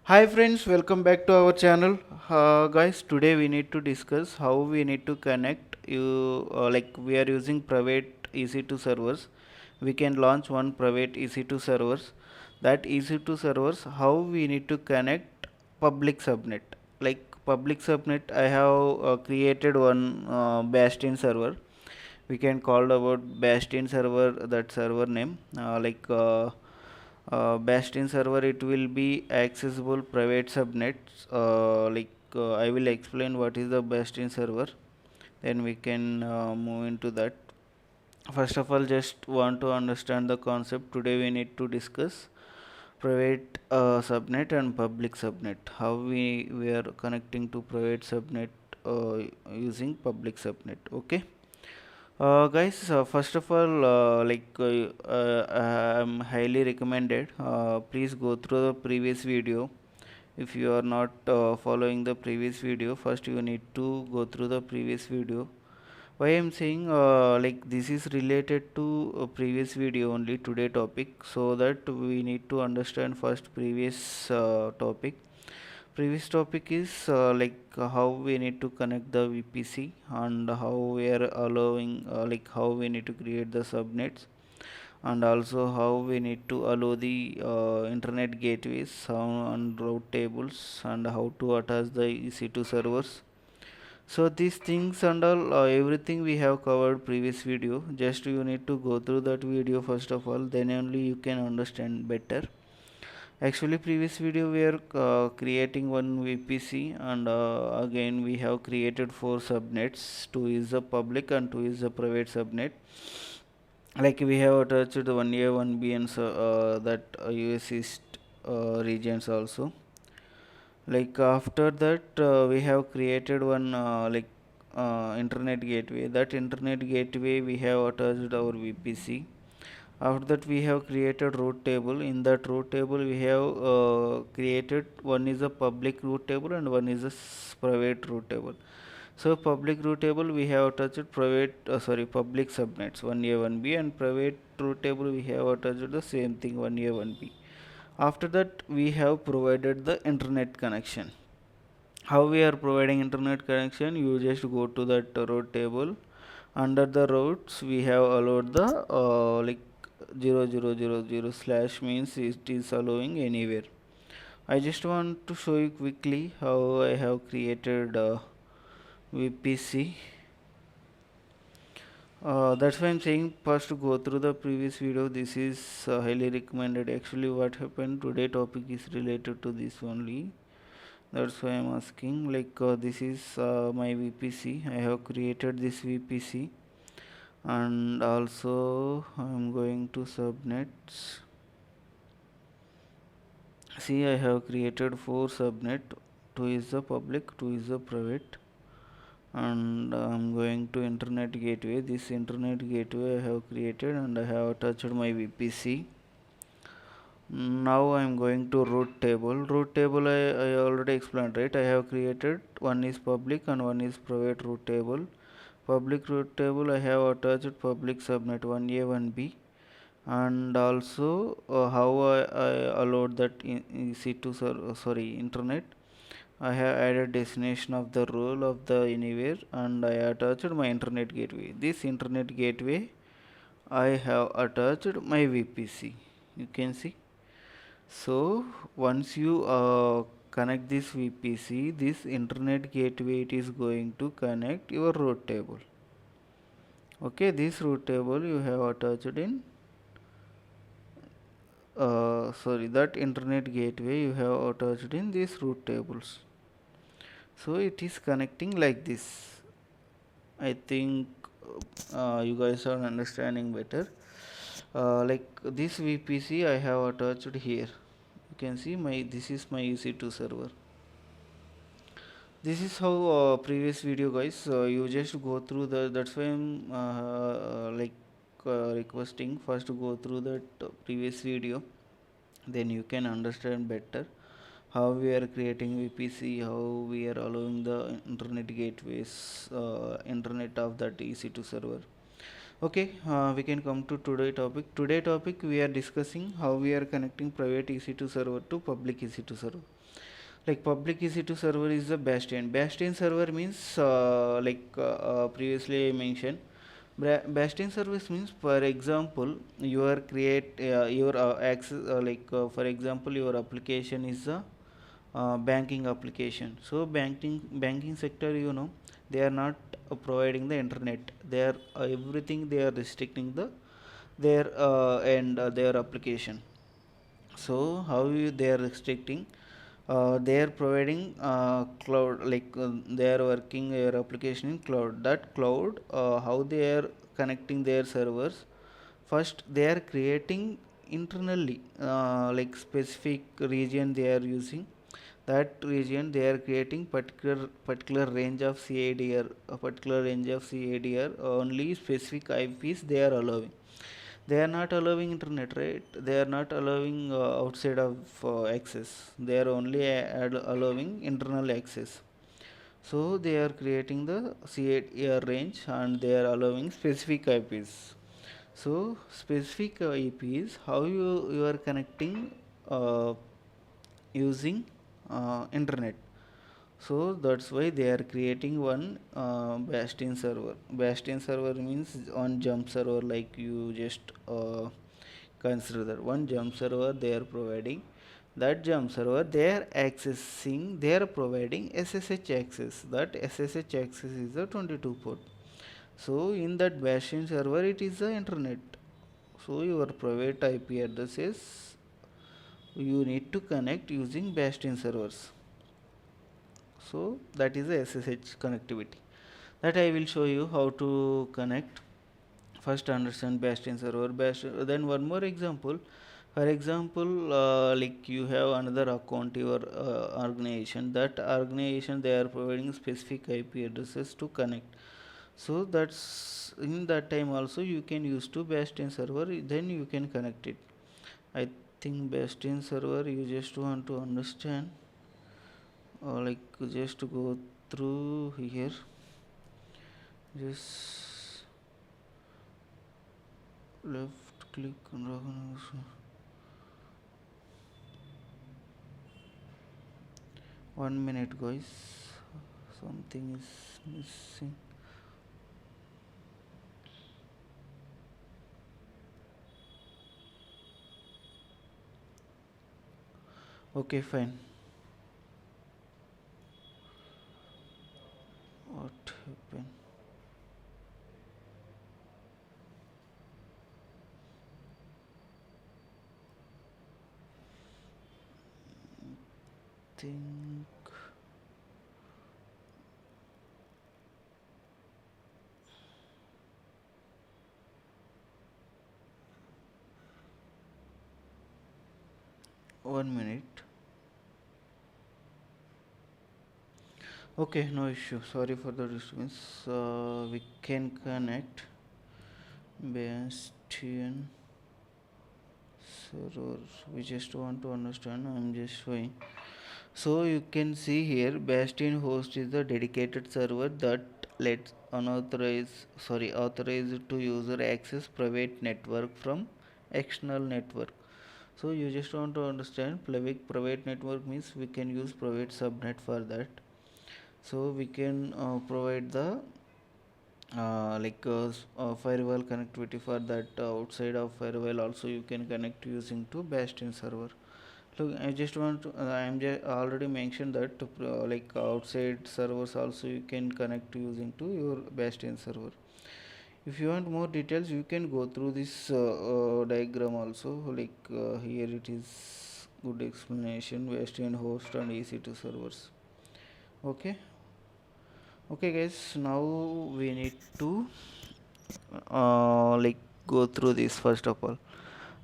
Hi friends, welcome back to our channel. Guys, today we need to discuss how we need to connect you like we are using private EC2 servers. We can launch one private EC2 servers. That EC2 servers, how we need to connect public subnet. Like public subnet, I have created one Bastion server. We can call about Bastion server, that server name Bastion server, it will be accessible private subnets. I will explain what is the Bastion server, then we can move into that. First of all, just want to understand the concept. Today we need to discuss private subnet and public subnet. How we are connecting to private subnet using public subnet. Okay. Guys, first of all, I'm highly recommended. Please go through the previous video. If you are not following the previous video, first you need to go through the previous video. Why I'm saying like this is related to a previous video only today topic, so that we need to understand first previous topic. Previous topic is how we need to connect the VPC and how we are allowing how we need to create the subnets, and also how we need to allow the internet gateways and route tables, and how to attach the EC2 servers. So these things and all everything we have covered previous video. Just you need to go through that video first of all, then only you can understand better. Actually, previous video we are creating one VPC, and again we have created four subnets. Two is the public and two is the private subnet. Like we have attached one A, one B, and so that US East regions also. Like after that, we have created one internet gateway. That internet gateway we have attached our VPC. After that, we have created route table. In that route table, we have created one is a public route table and one is a private route table. So public route table we have attached public subnets 1A 1B, and private route table we have attached the same thing 1A 1B. After that, we have provided the internet connection. How we are providing internet connection? You just go to that route table. Under the routes we have allowed the 0000 slash, means it is allowing anywhere. I just want to show you quickly how I have created VPC. That's why I'm saying first to go through the previous video. This is highly recommended. Actually, what happened today topic is related to this only. That's why I'm asking. This is my VPC. I have created this VPC, and also I'm going to subnets. See, I have created four subnet. Two is the public, two is the private, and I'm going to internet gateway. This internet gateway I have created, and I have attached my VPC. Now I'm going to route table. Route table I already explained, right? I have created one is public and one is private route table. Public route table I have attached public subnet 1A 1B, and also how I allowed that EC2 internet. I have added destination of the role of the anywhere, and I attached my internet gateway. This internet gateway I have attached my VPC. You can see. So once you connect this VPC, this internet gateway, it is going to connect your route table. Okay, this route table you have attached in that internet gateway you have attached in these route tables. So it is connecting like this. I think you guys are understanding better. Like this VPC I have attached here. You can see this is my EC2 server. This is how previous video, guys. You just go through that's why I'm requesting first to go through that previous video, then you can understand better how we are creating VPC, how we are allowing the internet gateways, internet of that EC2 server. Okay, we can come to today topic we are discussing how we are connecting private EC2 server to public EC2 server. Like public EC2 server is the Bastion server means previously I mentioned. Bastion service means, for example, your create your access for example, your application is a banking application. So banking sector, they are not providing the internet. They are everything they are restricting the their and their application. So how they are restricting, they are providing cloud, they are working their application in cloud. That cloud, how they are connecting their servers, first they are creating internally, specific region they are using. That region they are creating particular range of CADR, a particular range of CADR, only specific IPs they are allowing. They are not allowing internet, right? They are not allowing outside of access. They are only allowing internal access. So they are creating the CADR range and they are allowing specific IPs. So specific IPs, how you are connecting using internet. So that's why they are creating one Bastion server. Bastion server means on jump server, like you just consider that one jump server they are providing. That jump server they are accessing, they are providing SSH access. That SSH access is the 22 port. So in that Bastion server it is the internet. So your private IP address is, you need to connect using Bastion servers. So that is the SSH connectivity. That I will show you how to connect. First understand Bastion server. Then one more example. For example, like you have another account, your organization. That organization they are providing specific IP addresses to connect. So that's in that time also you can use to Bastion server. Then you can connect it. I think Bastion server you just want to understand, just to go through here, just left click and 1 minute guys, something is missing. Okay, fine. What happened? Think 1 minute. Okay, no issue. Sorry for the disturbance. We can connect Bastion server. We just want to understand. I'm just showing. So you can see here Bastion host is the dedicated server that lets authorized to user access private network from external network. So you just want to understand private network means we can use private subnet for that. So we can provide the firewall connectivity for that. Outside of firewall also you can connect using to Bastion server. Look, I just want to, I'm just already mentioned that outside servers also you can connect using to your Bastion server. If you want more details, you can go through this diagram also. Here it is good explanation, Bastion host and EC2 servers. Okay. Okay, guys. Now we need to go through this first of all.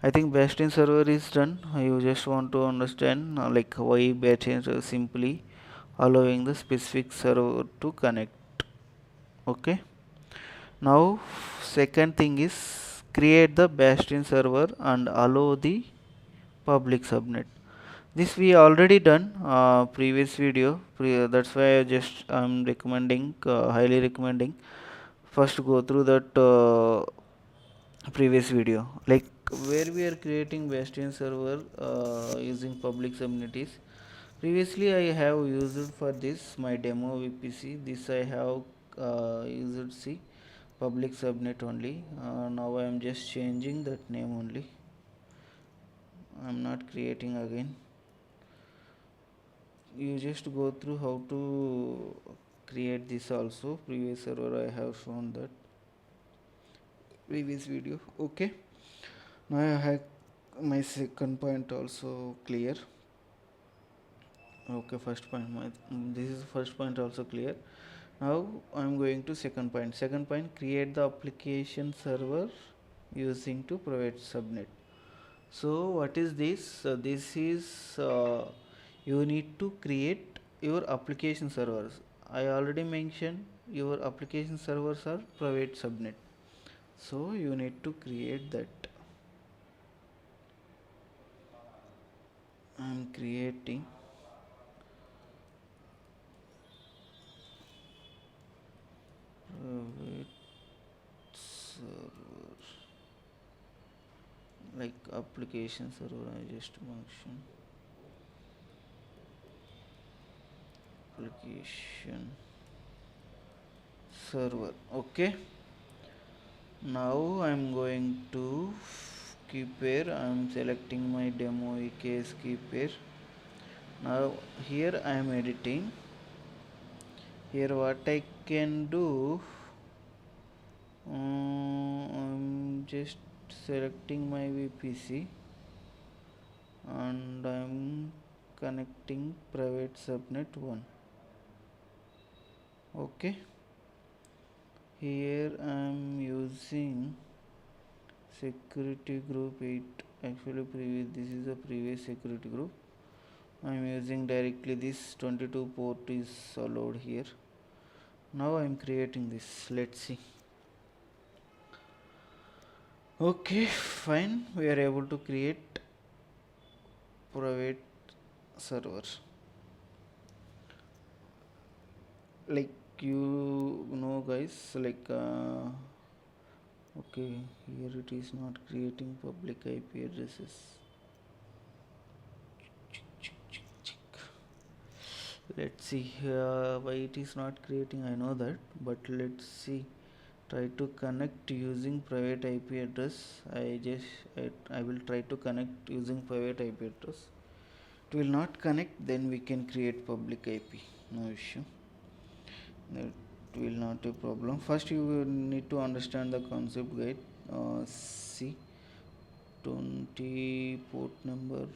I think Bastion server is done. You just want to understand why Bastion is simply allowing the specific server to connect. Okay. Now second thing is create the Bastion server and allow the public subnet. This we already done previous video. That's why I'm recommending, highly recommending. First go through that previous video, like where we are creating Bastion server using public subnets. Previously I have used for this my demo VPC. This I have used see public subnet only. Now I am just changing that name only. I am not creating again. You just go through how to create this also. Previous server I have shown that previous video. Okay, now I have my second point also clear. Okay, first point this is first point also clear. Now I'm going to second point. Second point, create the application server using to private subnet. So what is this? This is you need to create your application servers. I already mentioned your application servers are private subnet, so you need to create that. I am creating private server, like application server. I just mentioned application server. Okay, now I'm going to keypair. I'm selecting my demo case keypair. Now here I am editing. Here what I can do, I'm just selecting my VPC and I'm connecting private subnet 1. Okay, here I'm using security group 8. Actually previous, this is a previous security group. I'm using directly this 22 port is allowed here. Now I'm creating this. Let's see. Okay, fine. We are able to create private server. Like you know guys, like okay, here it is not creating public IP addresses. Let's see why it is not creating. I know that, but let's see. Try to connect using private IP address. I will try to connect using private IP address. It will not connect, then we can create public IP. No issue. That will not a problem. First you will need to understand the concept guide. See 20 port number,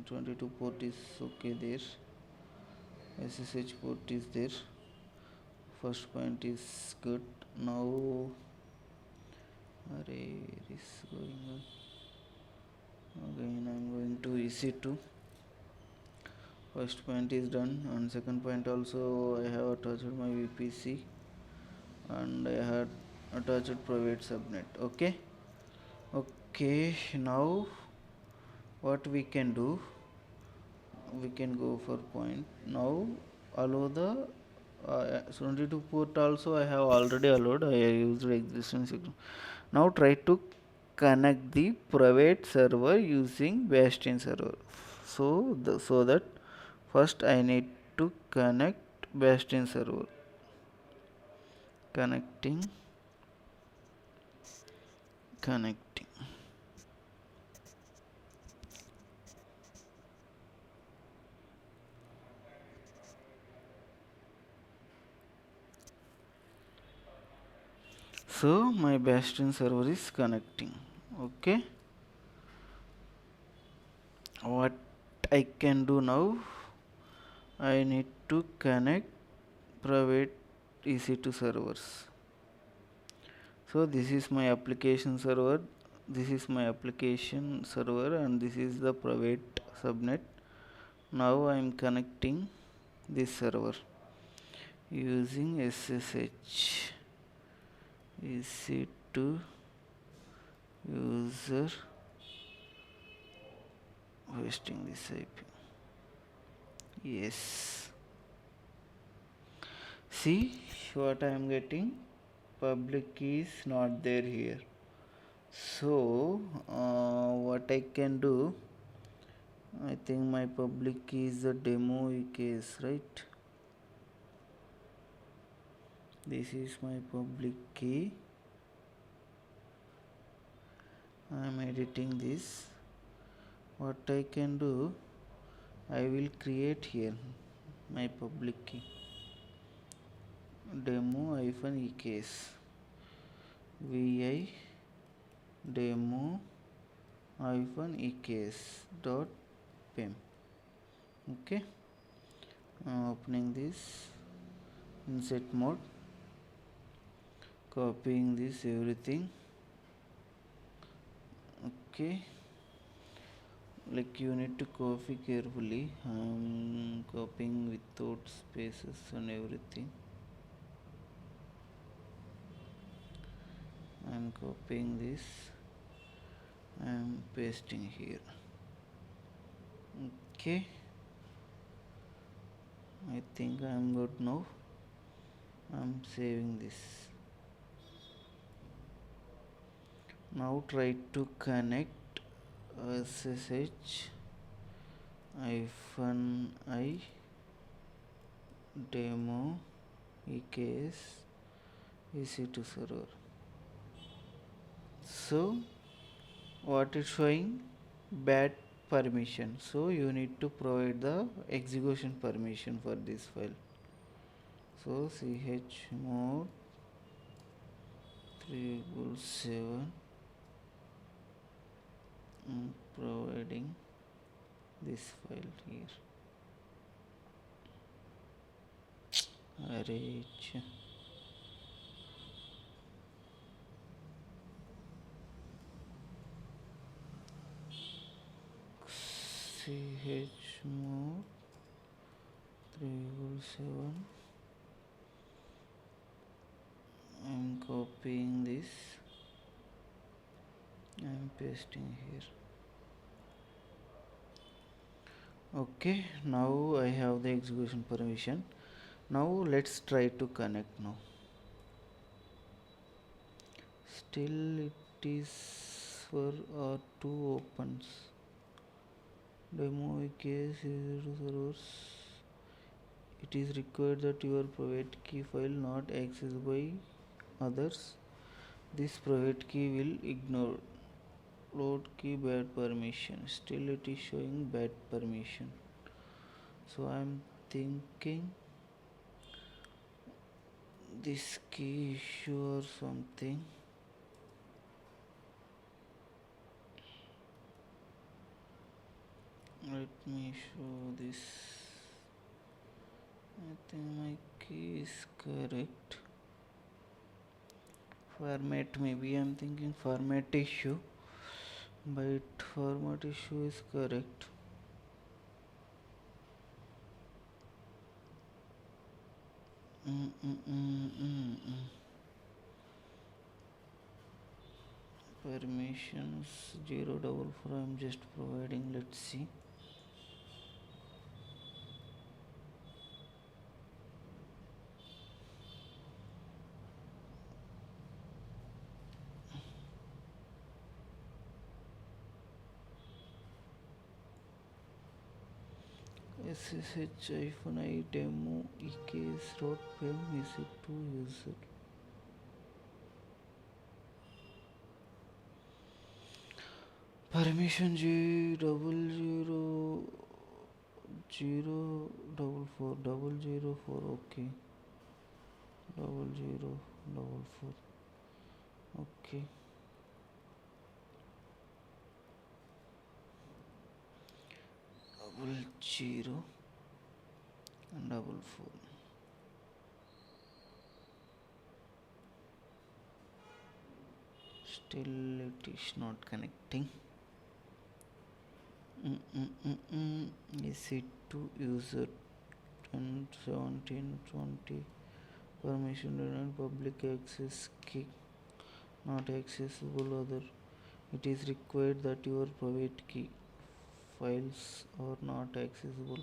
22 port is okay there, SSH port is there. First point is good. Now array is going on. Again I'm going to EC2. First point is done, and second point also I have attached my VPC and I had attached private subnet. Okay, okay, now what we can do, we can go for point. Now allow the 22 port also I have already allowed. I used existing signal. Now try to connect the private server using Bastion server. So that first I need to connect Bastion server. Connecting. So my Bastion server is connecting. Okay, what I can do now, I need to connect private EC2 servers. So this is my application server, and this is the private subnet. Now I am connecting this server using SSH EC2 user, wasting this IP. Yes, see what I am getting. public key is not there here. So what I can do, I think my public key is the demo case, right? This is my public key. I am editing this. What I can do, I will create here my public key, demo -ecase, vi demo -ecase dot pem. Okay, opening this insert mode, copying this everything. Okay, like you need to copy carefully. I'm copying without spaces and everything. I'm copying this, I'm pasting here. Okay, I think I'm good now. I'm saving this. Now try to connect SSH -i demo -ecase EC2 server. So what is showing? Bad permission. So you need to provide the execution permission for this file. So chmod 377, providing this file here. RH chmod 377. I'm copying this, I'm pasting here. Okay, now I have the execution permission. Now let's try to connect now. Still it is for R2 opens. Demo case servers. It is required that your private key file not accessed by others. This private key will ignore. Load key bad permission. Still it is showing bad permission. So I am thinking this key issue or something. Let me show this. I think my key is correct. Format, maybe I'm thinking format issue, but format issue is correct. Permissions 044 I'm just providing. Let's see. SSH-i demo ecase.pem is it to user. Permission 00004 okay. 0044 okay. Double 0 and 44. Still it is not connecting. Is it to user 10 17 20 permission and public access key not accessible other. It is required that your private key files are not accessible.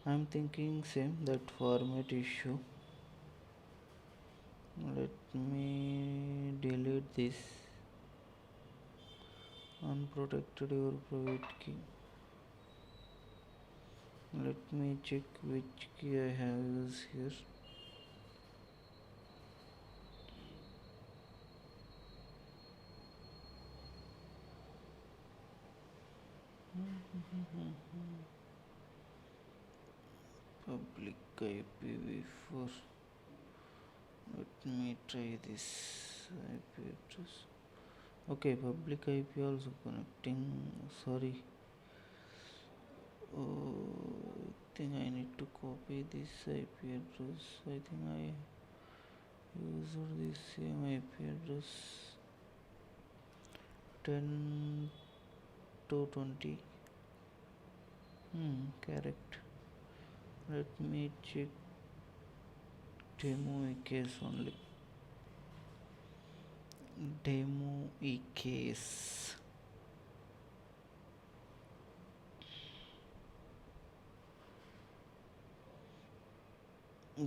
I'm thinking same that format issue. Let me delete this unprotected your private key. Let me check which key I have used here. Public IPv4. Let me try this IP address. Okay, public IP also connecting. Sorry. I think I need to copy this IP address. I think I used this same IP address 10 to 20. Correct. Let me check demo case only. Demo case.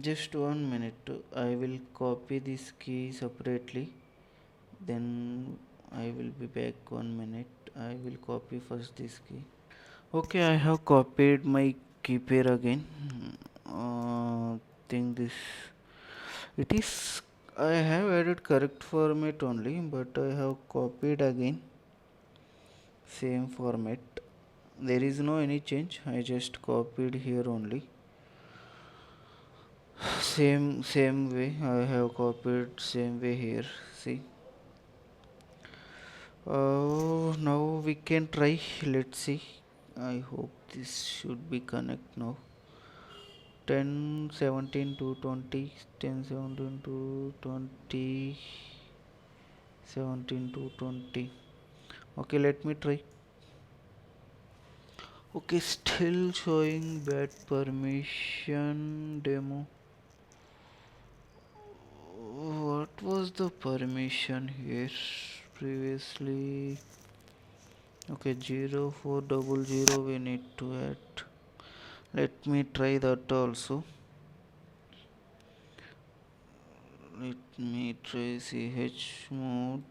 Just 1 minute. I will copy this key separately. Then I will be back 1 minute. I will copy first this key. Okay, I have copied my keypair again. Think this it is. I have added correct format only, but I have copied again same format. There is no any change. I just copied here only. Same way I have copied same way here. See. Now we can try. Let's see. I hope this should be connect now. 10 17 to 20, 10 17 to 20, 17 to 20. Okay, let me try. Okay, still showing bad permission demo. What was the permission here previously? Okay, 0400 we need to add. Let me try that also. Let me try ch mode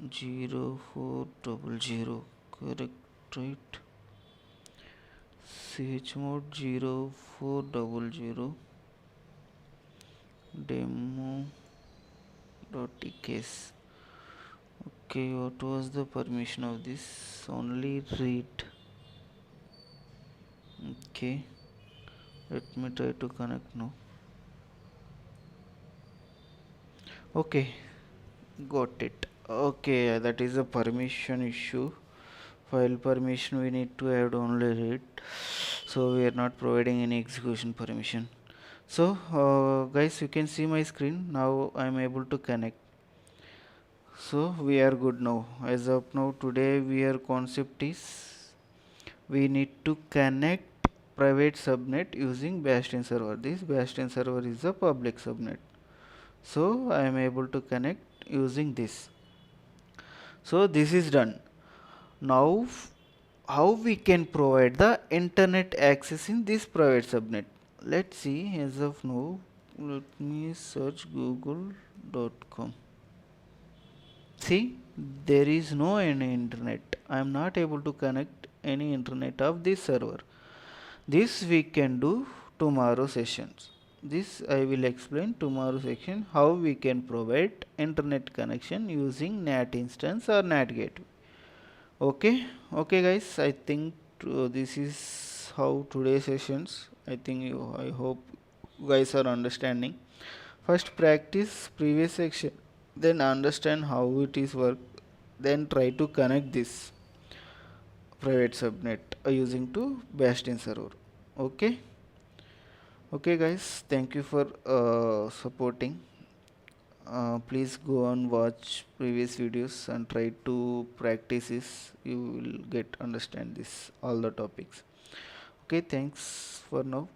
0400. Correct, right? ch mode 0400 demo dot case. Okay, what was the permission of this? Only read. Okay, let me try to connect now. Okay, got it. Okay, that is a permission issue. File permission we need to add only read, so we are not providing any execution permission. So guys, you can see my screen now. I am able to connect, so we are good now. As of now, today our concept is we need to connect private subnet using Bastion server. This Bastion server is a public subnet, so I am able to connect using this. So this is done. Now how we can provide the internet access in this private subnet? Let's see. As of now, let me search google.com. See, there is no any internet. I am not able to connect any internet of this server. This we can do tomorrow sessions. This I will explain tomorrow section how we can provide internet connection using NAT instance or NAT gateway. Okay guys, I think this is how today's sessions. I hope you guys are understanding. First practice previous section, then understand how it is work, then try to connect this private subnet using to Bastion server. Okay guys, thank you for supporting. Please go and watch previous videos and try to practice this. You will get understand this all the topics. Okay, thanks for now.